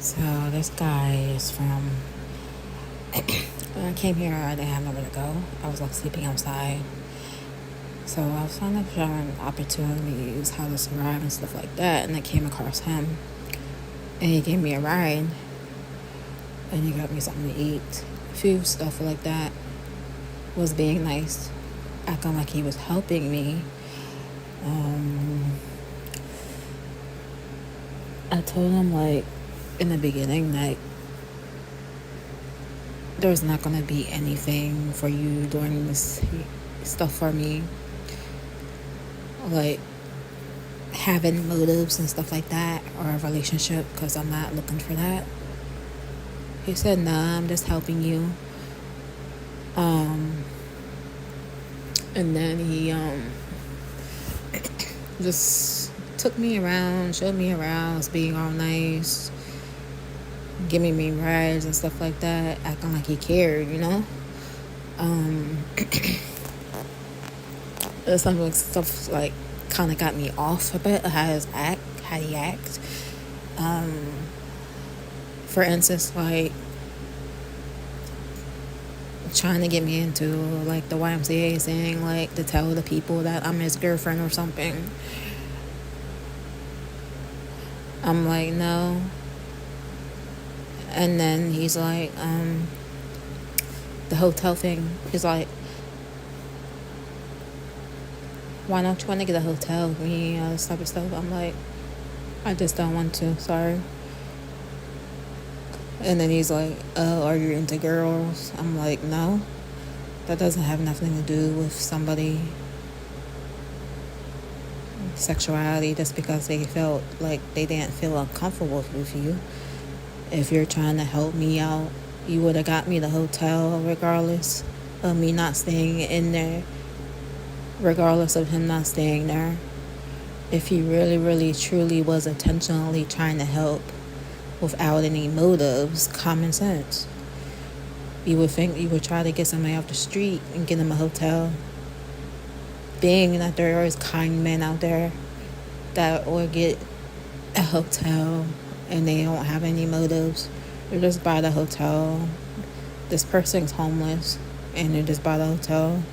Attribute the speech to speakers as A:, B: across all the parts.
A: So this guy is from. When I came here, I didn't have nowhere to go. I was like sleeping outside. So I was trying to find opportunities, how to survive and stuff like that. And I came across him, and he gave me a ride, and he got me something to eat, food stuff like that. Was being nice, acting like he was helping me. I told him like in the beginning that there's not gonna be anything for you doing this stuff for me, like having motives and stuff like that, or a relationship, because I'm not looking for that. He said, nah, I'm just helping you. And then he just took me around, showed me around, was being all nice, giving me rides and stuff like that, acting like he cared, you know. Some stuff like kind of got me off a bit, how he act. For instance, like trying to get me into like the YMCA, saying like to tell the people that I'm his girlfriend or something. I'm like, no. And then he's like, the hotel thing. He's like, why don't you want to get a hotel with me? This type of stuff. I'm like, I just don't want to. Sorry. And then he's like, oh, are you into girls? I'm like, no. That doesn't have nothing to do with somebody sexuality, just because they felt like they didn't feel uncomfortable with you. If you're trying to help me out, you would have got me the hotel regardless of me not staying in there, regardless of him not staying there. If he really, really, truly was intentionally trying to help without any motives, common sense, you would think you would try to get somebody off the street and get him a hotel. Being that there is kind men out there that will get a hotel and they don't have any motives. They're just by the hotel. This person's homeless and they just by the hotel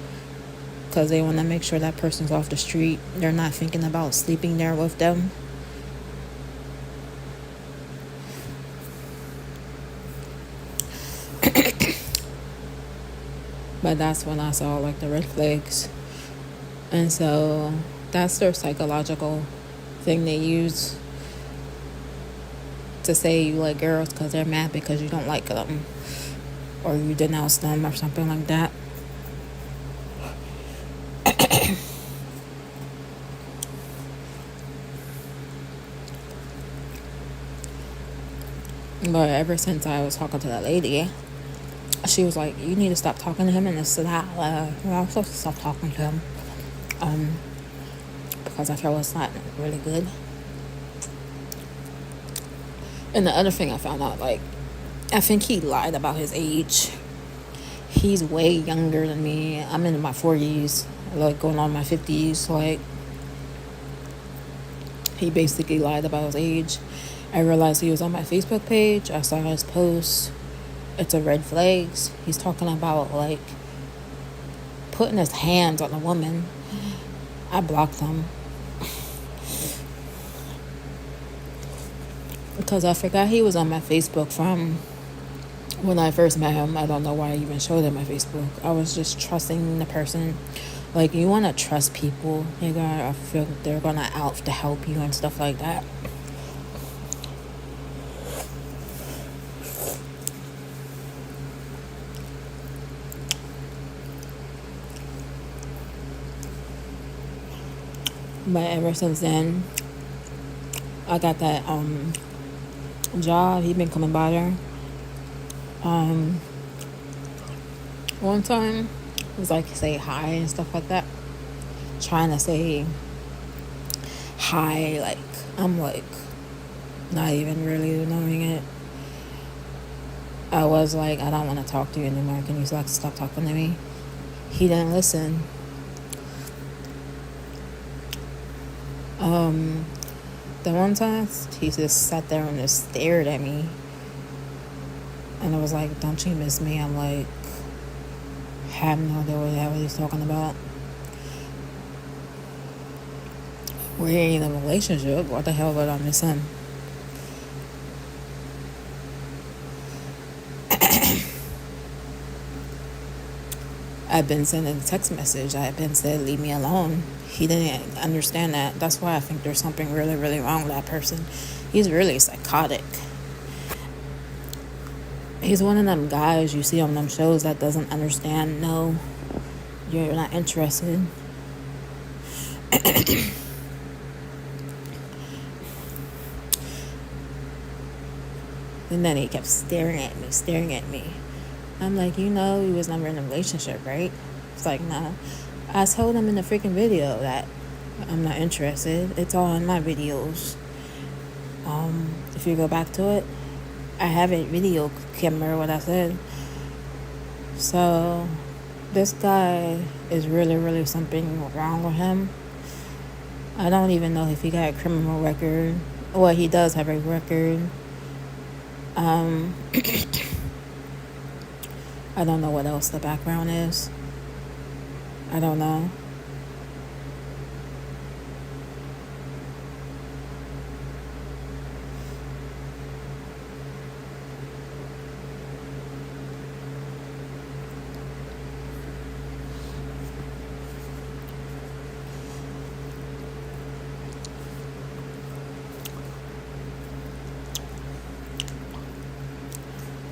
A: because they want to make sure that person's off the street. They're not thinking about sleeping there with them. But that's when I saw like the red flags. And so that's their psychological thing they use to say you like girls, because they're mad because you don't like them or you denounce them or something like that. But ever since I was talking to that lady, she was like, you need to stop talking to him and this and that. I'm supposed to stop talking to him because I feel it's not really good. And the other thing I found out, like, I think he lied about his age. He's way younger than me. I'm in my 40s, like going on my 50s. Like, he basically lied about his age. I realized he was on my Facebook page. I saw his post. It's a red flags. He's talking about like putting his hands on a woman. I blocked him because I forgot he was on my Facebook from when I first met him. I don't know why I even showed him my Facebook. I was just trusting the person. Like, you want to trust people. You're gonna feel that they're gonna out to help you and stuff like that. But ever since then, I got that job. He been coming by there. One time, it was like say hi and stuff like that. Trying to say hi, like I'm like not even really knowing it. I was like, I don't want to talk to you anymore. Can you stop talking to me? He didn't listen. The one time he just sat there and just stared at me, and it was like, "Don't you miss me?" I'm like, have no idea what the hell he's talking about. We ain't in a relationship. What the hell would I miss him? I've been sending a text message. I've been said, leave me alone. He didn't understand that. That's why I think there's something really, really wrong with that person. He's really psychotic. He's one of them guys you see on them shows that doesn't understand. No, you're not interested. And then he kept staring at me. I'm like, we was never in a relationship, right? It's like, no. I told him in the freaking video that I'm not interested. It's all in my videos. If you go back to it, I have a video camera what I said. So this guy is really, really something wrong with him. I don't even know if he got a criminal record. Well, he does have a record. I don't know what else the background is. I don't know.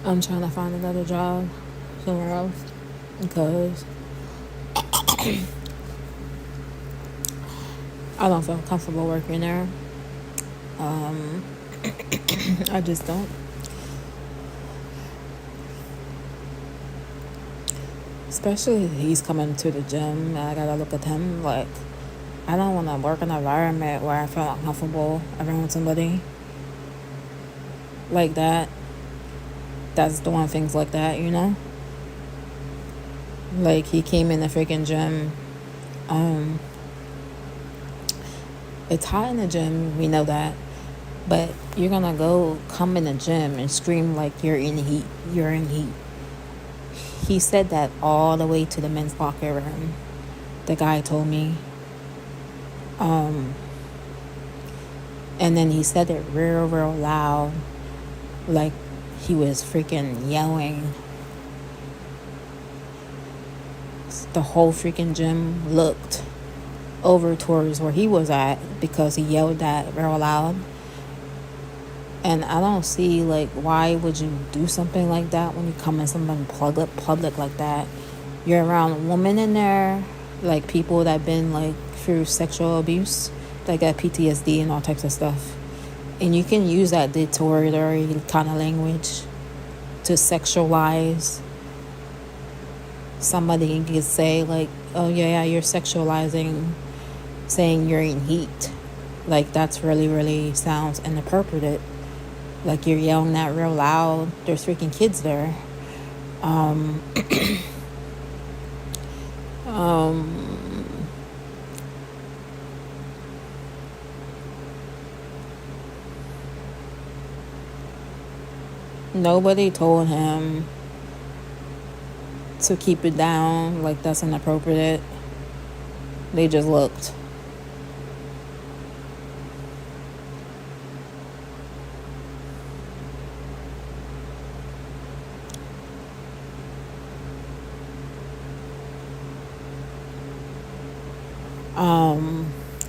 A: I'm trying to find another job somewhere else because I don't feel comfortable working there. I just don't. Especially if he's coming to the gym. I gotta look at him like, I don't want to work in an environment where I feel uncomfortable around somebody like that. That's doing things like that, Like, he came in the freaking gym. It's hot in the gym, we know that. But you're gonna come in the gym and scream like you're in heat. He said that all the way to the men's locker room. The guy told me. And then he said it real, real loud. Like, he was freaking yelling. The whole freaking gym looked over towards where he was at because he yelled that real loud. And I don't see, like, why would you do something like that when you come in something public like that? You're around women in there, like people that been like through sexual abuse, that got PTSD and all types of stuff. And you can use that derogatory kind of language to sexualize somebody. You could say like, oh yeah, you're sexualizing, saying you're in heat. Like, that's really, really sounds inappropriate. Like, you're yelling that real loud. There's freaking kids there. Nobody told him to keep it down. Like, that's inappropriate. They just looked.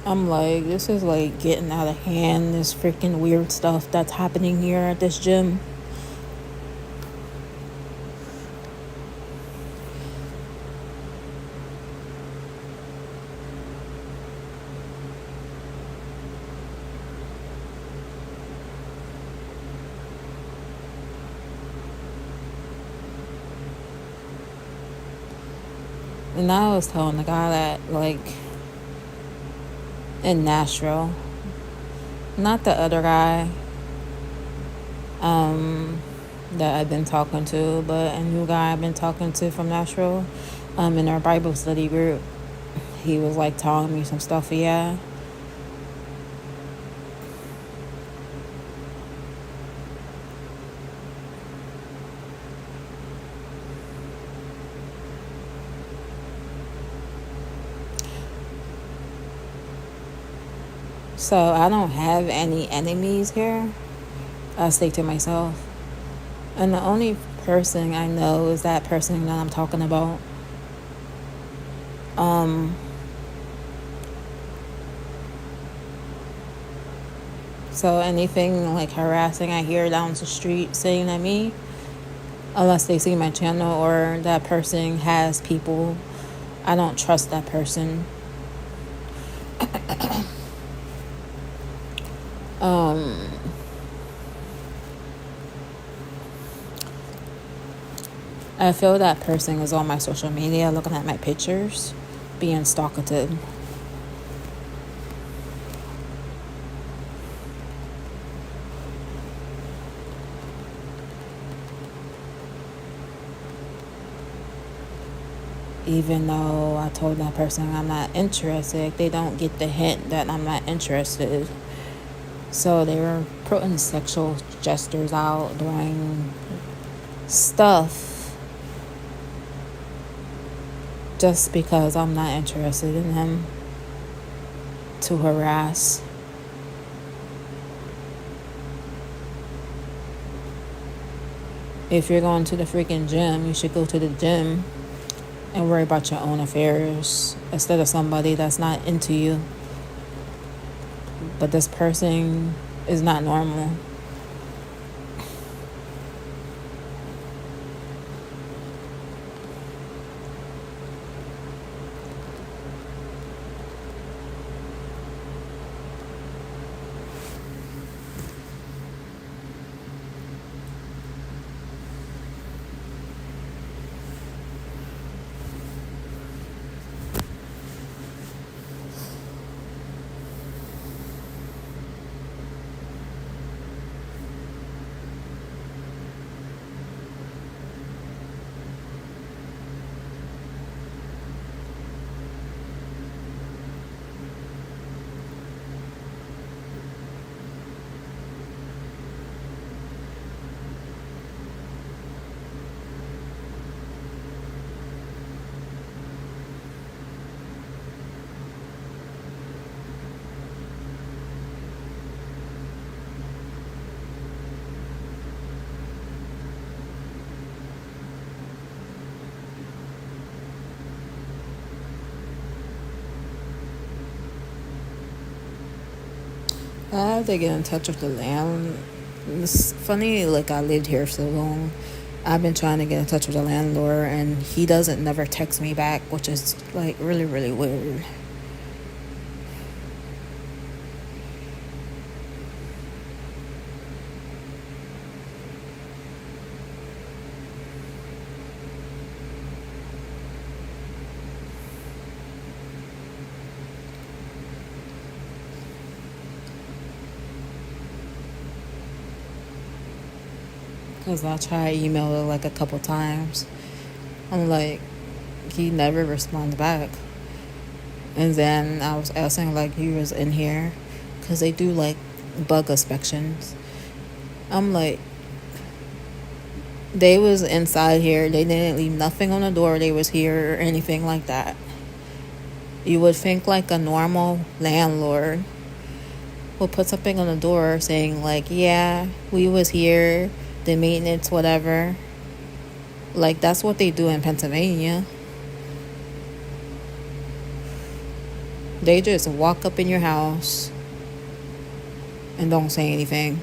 A: I'm like, this is like getting out of hand, this freaking weird stuff that's happening here at this gym. And I was telling the guy that, like, in Nashville, not the other guy that I've been talking to, but a new guy I've been talking to from Nashville, in our Bible study group. He was like telling me some stuff. Yeah, So I don't have any enemies here. I stay to myself. And the only person I know is that person that I'm talking about. So anything like harassing I hear down the street saying at me, unless they see my channel or that person has people, I don't trust that person. I feel that person is on my social media looking at my pictures, being stalkative. Even though I told that person I'm not interested, they don't get the hint that I'm not interested. So they were putting sexual gestures out, doing stuff just because I'm not interested in him, to harass. If you're going to the freaking gym, you should go to the gym and worry about your own affairs instead of somebody that's not into you. But this person is not normal. I have to get in touch with the land. It's funny, like I lived here so long. I've been trying to get in touch with the landlord, and he doesn't never text me back, which is like really, really weird. Because I tried emailing like a couple times. I'm like, he never responds back. And then I was asking like he was in here, because they do like bug inspections. I'm like, they was inside here. They didn't leave nothing on the door. They was here or anything like that. You would think like a normal landlord would put something on the door saying like, yeah, we was here, the maintenance, whatever. Like, that's what they do in Pennsylvania. They just walk up in your house and don't say anything.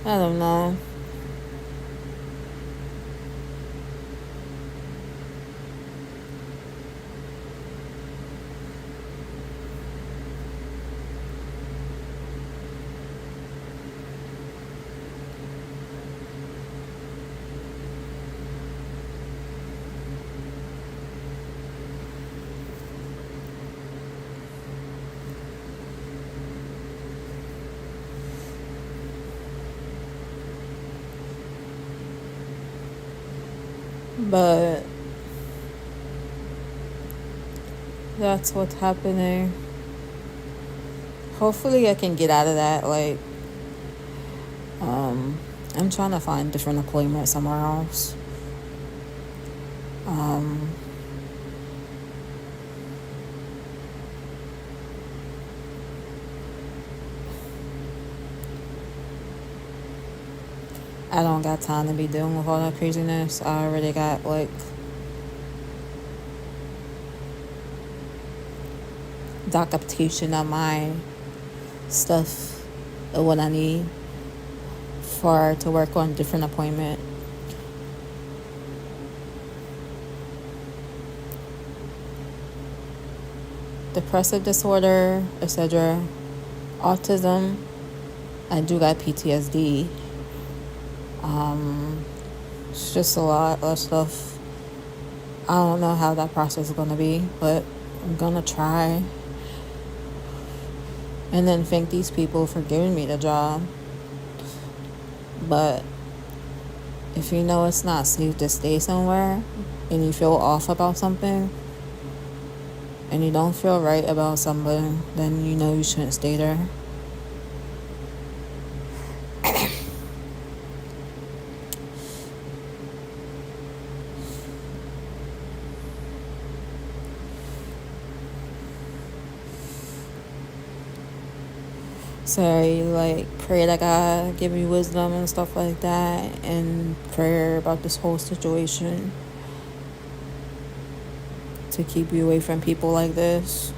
A: I don't know. But that's what's happening. Hopefully I can get out of that. Like, I'm trying to find different employment somewhere else. I don't got time to be dealing with all that craziness. I already got like documentation on my stuff of what I need for to work on different appointment. Depressive disorder, etc. Autism. I do got PTSD. It's just a lot of stuff. I don't know how that process is going to be, but I'm going to try. And then thank these people for giving me the job. But if you know it's not safe to stay somewhere and you feel off about something and you don't feel right about something, then you know you shouldn't stay there. So you like pray that God give you wisdom and stuff like that, and prayer about this whole situation to keep you away from people like this.